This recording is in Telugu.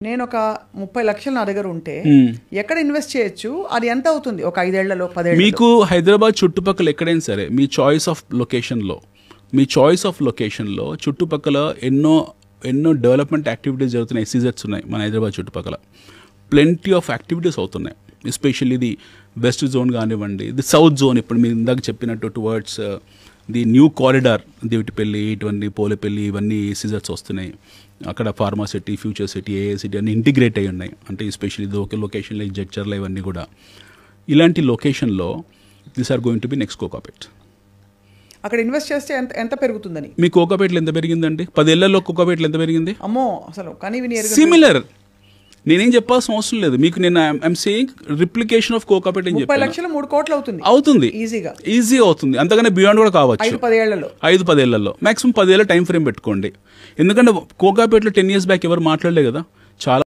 నేను ఒక 30 లక్షలు నా దగ్గర ఉంటే ఎక్కడ ఇన్వెస్ట్ చేయొచ్చు, అది ఎంత అవుతుంది ఒక 5 ఏళ్లలో 10 ఏళ్లలో? మీకు హైదరాబాద్ చుట్టుపక్కల ఎక్కడైనా సరే మీ చాయిస్ ఆఫ్ లొకేషన్లో చుట్టుపక్కల ఎన్నో డెవలప్మెంట్ యాక్టివిటీస్ జరుగుతున్నాయి. ఎస్సీజెడ్స్ ఉన్నాయి మన హైదరాబాద్ చుట్టుపక్కల, ప్లెంటీ ఆఫ్ యాక్టివిటీస్ అవుతున్నాయి. ఎస్పెషల్లీ ఇది వెస్ట్ జోన్ కానివ్వండి, ఇది సౌత్ జోన్, ఇప్పుడు మీరు ఇందాక చెప్పినట్టు towards the new corridor, Divitipalli, ఇటువంటి పోలేపల్లి, ఇవన్నీ ఎస్సీజెడ్స్ వస్తున్నాయి. అక్కడ ఫార్మా సిటీ, ఫ్యూచర్ సిటీ, ఏఏ సిటీ అన్నీ ఇంటిగ్రేట్ అయ్యి ఉన్నాయి. అంటే ఎస్పెషల్లీ ఇది ఒక లొకేషన్ లైక్ జడ్చర్ల, ఇవన్నీ కూడా ఇలాంటి లొకేషన్లో this are going to be next Kokapet. అక్కడ ఇన్వెస్ట్ చేస్తే ఎంత పెరుగుతుందని? మీ కోకాపేటలో ఎంత పెరిగిందండి? 10 ఏళ్లలో కోకాపేటలో ఎంత పెరిగింది? అమ్మో, అసలు కానీ సిమిలర్. నేనేం చెప్పాల్సిన అవసరం లేదు మీకు. నేను I'm saying replication of Kokapet అని చెప్పాను. 30 లక్షలు 3 కోట్లు అవుతుంది. ఈజీగా అవుతుంది. అంతగానే బియాండ్ కూడా కావచ్చు. 5-10 ఏళ్లలో మాక్సిమం 10 ఏళ్ళ టైం ఫ్రేమ్ పెట్టుకోండి. ఎందుకంటే కోకాపేటలో 10 years బ్యాక్ ఎవరు మాట్లాడలే కదా. చాలా